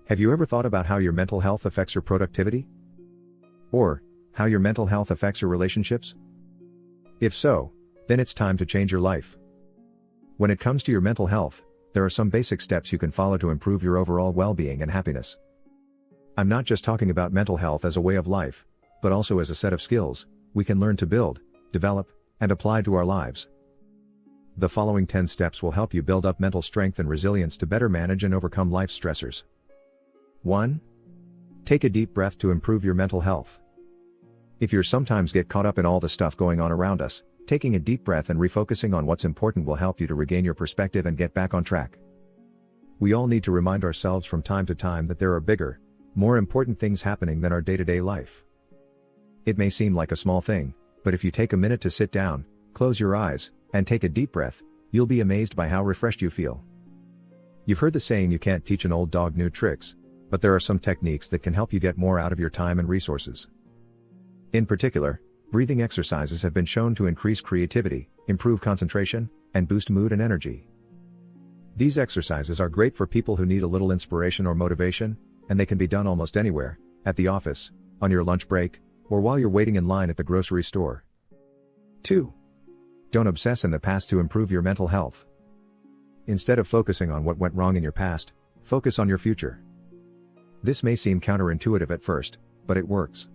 Have you ever thought about how your mental health affects your productivity? Or, how your mental health affects your relationships? If so, then it's time to change your life. When it comes to your mental health, there are some basic steps you can follow to improve your overall well-being and happiness. I'm not just talking about mental health as a way of life, but also as a set of skills we can learn to build, develop, and apply to our lives. The following 10 steps will help you build up mental strength and resilience to better manage and overcome life's stressors. 1. Take a deep breath to improve your mental health. If you sometimes get caught up in all the stuff going on around us, taking a deep breath and refocusing on what's important will help you to regain your perspective and get back on track. We all need to remind ourselves from time to time that there are bigger, more important things happening than our day-to-day life. It may seem like a small thing, but if you take a minute to sit down, close your eyes, and take a deep breath, you'll be amazed by how refreshed you feel. You've heard the saying you can't teach an old dog new tricks, but there are some techniques that can help you get more out of your time and resources. In particular, breathing exercises have been shown to increase creativity, improve concentration, and boost mood and energy. These exercises are great for people who need a little inspiration or motivation, and they can be done almost anywhere, at the office, on your lunch break, or while you're waiting in line at the grocery store. 2. Don't obsess in the past to improve your mental health. Instead of focusing on what went wrong in your past, focus on your future. This may seem counterintuitive at first, but it works.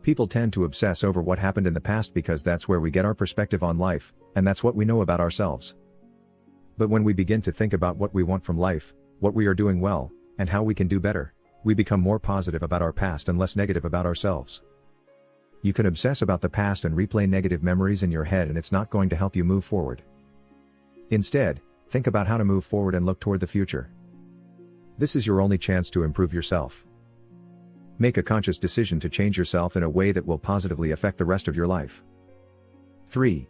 People tend to obsess over what happened in the past because that's where we get our perspective on life, and that's what we know about ourselves. But when we begin to think about what we want from life, what we are doing well, and how we can do better, we become more positive about our past and less negative about ourselves. You can obsess about the past and replay negative memories in your head, and it's not going to help you move forward. Instead, think about how to move forward and look toward the future. This is your only chance to improve yourself. Make a conscious decision to change yourself in a way that will positively affect the rest of your life. 3.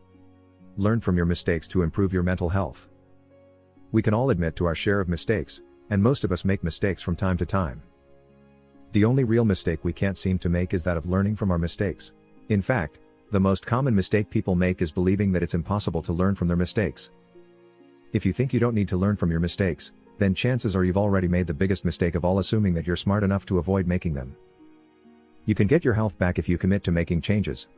Learn from your mistakes to improve your mental health. We can all admit to our share of mistakes, and most of us make mistakes from time to time. The only real mistake we can't seem to make is that of learning from our mistakes. In fact, the most common mistake people make is believing that it's impossible to learn from their mistakes. If you think you don't need to learn from your mistakes, then chances are you've already made the biggest mistake of all, assuming that you're smart enough to avoid making them. You can get your health back if you commit to making changes.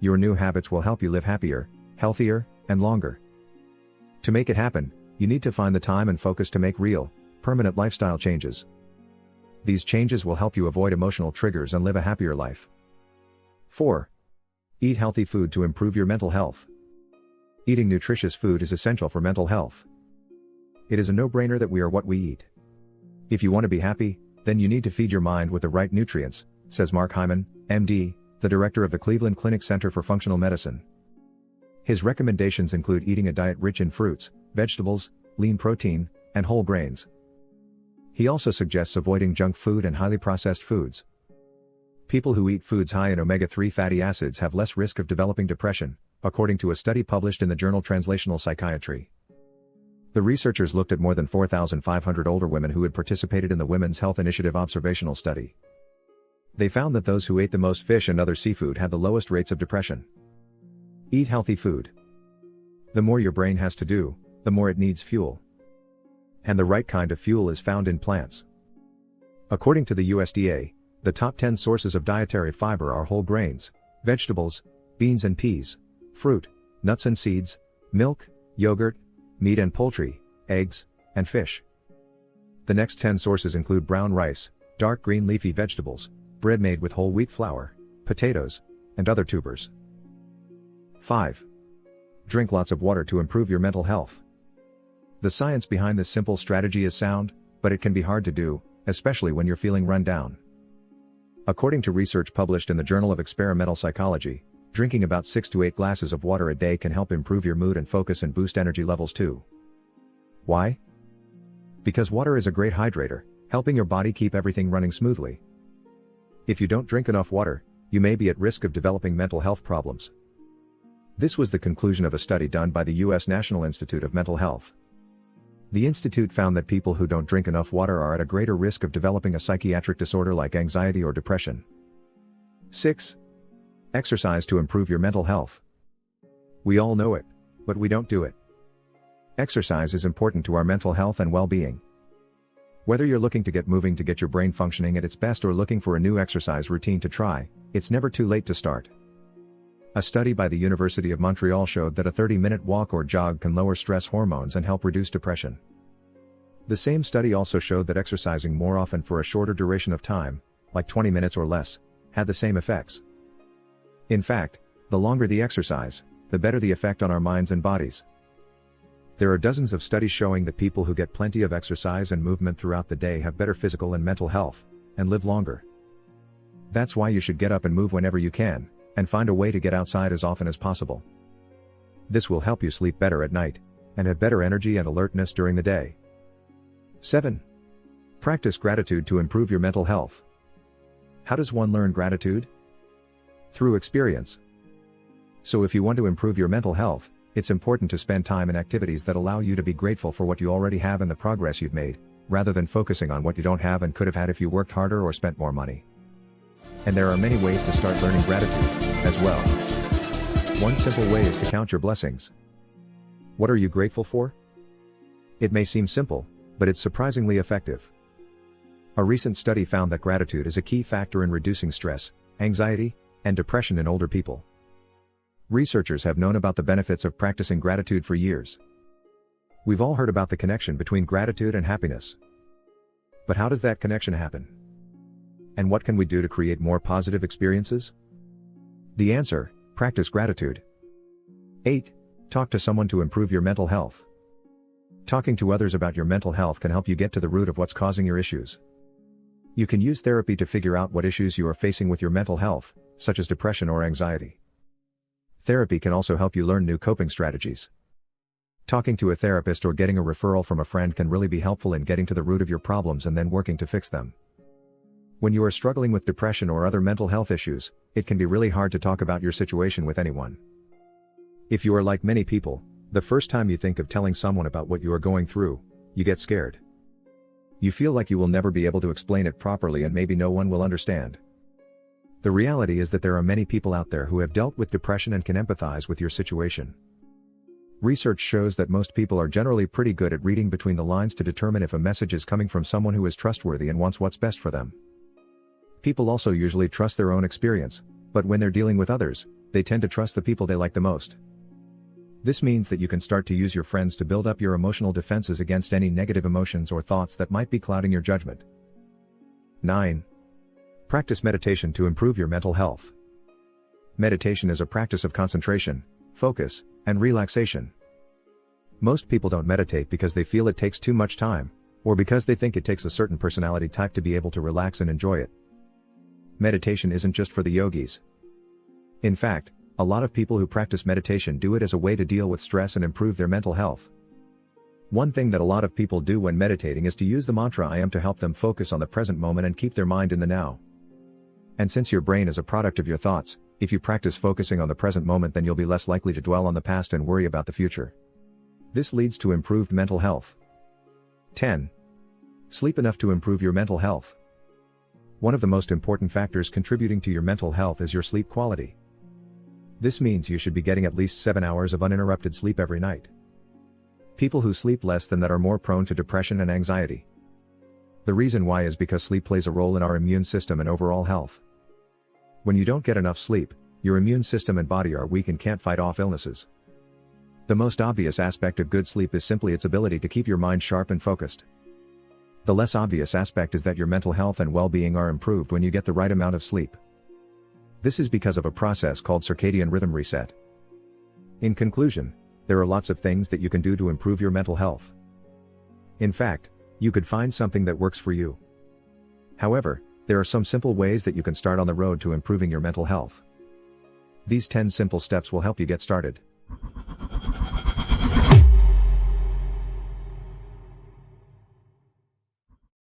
Your new habits will help you live happier, healthier, and longer. To make it happen, you need to find the time and focus to make real, permanent lifestyle changes. These changes will help you avoid emotional triggers and live a happier life. 4. Eat healthy food to improve your mental health. Eating nutritious food is essential for mental health. It is a no-brainer that we are what we eat. If you want to be happy, then you need to feed your mind with the right nutrients, says Mark Hyman, MD, the director of the Cleveland Clinic Center for Functional Medicine. His recommendations include eating a diet rich in fruits, vegetables, lean protein, and whole grains. He also suggests avoiding junk food and highly processed foods. People who eat foods high in omega-3 fatty acids have less risk of developing depression, according to a study published in the journal Translational Psychiatry. The researchers looked at more than 4,500 older women who had participated in the Women's Health Initiative observational study. They found that those who ate the most fish and other seafood had the lowest rates of depression. Eat healthy food. The more your brain has to do, the more it needs fuel. And the right kind of fuel is found in plants. According to the USDA, the top 10 sources of dietary fiber are whole grains, vegetables, beans and peas, fruit, nuts and seeds, milk, yogurt, meat and poultry, eggs, and fish. The next 10 sources include brown rice, dark green leafy vegetables, bread made with whole wheat flour, potatoes, and other tubers. 5. Drink lots of water to improve your mental health. The science behind this simple strategy is sound, but it can be hard to do, especially when you're feeling run down. According to research published in the Journal of Experimental Psychology, drinking about 6 to 8 glasses of water a day can help improve your mood and focus and boost energy levels too. Why? Because water is a great hydrator, helping your body keep everything running smoothly. If you don't drink enough water, you may be at risk of developing mental health problems. This was the conclusion of a study done by the U.S. National Institute of Mental Health. The institute found that people who don't drink enough water are at a greater risk of developing a psychiatric disorder like anxiety or depression. 6. Exercise to improve your mental health. We all know it, but we don't do it. Exercise is important to our mental health and well-being. Whether you're looking to get moving to get your brain functioning at its best or looking for a new exercise routine to try, it's never too late to start. A study by the University of Montreal showed that a 30-minute walk or jog can lower stress hormones and help reduce depression. The same study also showed that exercising more often for a shorter duration of time, like 20 minutes or less, had the same effects. In fact, the longer the exercise, the better the effect on our minds and bodies. There are dozens of studies showing that people who get plenty of exercise and movement throughout the day have better physical and mental health, and live longer. That's why you should get up and move whenever you can, and find a way to get outside as often as possible. This will help you sleep better at night, and have better energy and alertness during the day. 7. Practice gratitude to improve your mental health. How does one learn gratitude? Through experience. So if you want to improve your mental health, it's important to spend time in activities that allow you to be grateful for what you already have and the progress you've made, rather than focusing on what you don't have and could have had if you worked harder or spent more money. And there are many ways to start learning gratitude, as well. One simple way is to count your blessings. What are you grateful for? It may seem simple, but it's surprisingly effective. A recent study found that gratitude is a key factor in reducing stress, anxiety, and depression in older people. Researchers have known about the benefits of practicing gratitude for years. We've all heard about the connection between gratitude and happiness. But how does that connection happen? And what can we do to create more positive experiences? The answer: practice gratitude. 8. Talk to someone to improve your mental health. Talking to others about your mental health can help you get to the root of what's causing your issues. You can use therapy to figure out what issues you are facing with your mental health, such as depression or anxiety. Therapy can also help you learn new coping strategies. Talking to a therapist or getting a referral from a friend can really be helpful in getting to the root of your problems and then working to fix them. When you are struggling with depression or other mental health issues, it can be really hard to talk about your situation with anyone. If you are like many people, the first time you think of telling someone about what you are going through, you get scared. You feel like you will never be able to explain it properly and maybe no one will understand. The reality is that there are many people out there who have dealt with depression and can empathize with your situation. Research shows that most people are generally pretty good at reading between the lines to determine if a message is coming from someone who is trustworthy and wants what's best for them. People also usually trust their own experience, but when they're dealing with others, they tend to trust the people they like the most. This means that you can start to use your friends to build up your emotional defenses against any negative emotions or thoughts that might be clouding your judgment. 9. Practice meditation to improve your mental health. Meditation is a practice of concentration, focus, and relaxation. Most people don't meditate because they feel it takes too much time, or because they think it takes a certain personality type to be able to relax and enjoy it. Meditation isn't just for the yogis. In fact, a lot of people who practice meditation do it as a way to deal with stress and improve their mental health. One thing that a lot of people do when meditating is to use the mantra I am to help them focus on the present moment and keep their mind in the now. And since your brain is a product of your thoughts, if you practice focusing on the present moment, then you'll be less likely to dwell on the past and worry about the future. This leads to improved mental health. 10. Sleep enough to improve your mental health. One of the most important factors contributing to your mental health is your sleep quality. This means you should be getting at least 7 hours of uninterrupted sleep every night. People who sleep less than that are more prone to depression and anxiety. The reason why is because sleep plays a role in our immune system and overall health. When you don't get enough sleep, your immune system and body are weak and can't fight off illnesses. The most obvious aspect of good sleep is simply its ability to keep your mind sharp and focused. The less obvious aspect is that your mental health and well-being are improved when you get the right amount of sleep. This is because of a process called circadian rhythm reset. In conclusion, there are lots of things that you can do to improve your mental health. In fact, you could find something that works for you. However, there are some simple ways that you can start on the road to improving your mental health. These 10 simple steps will help you get started.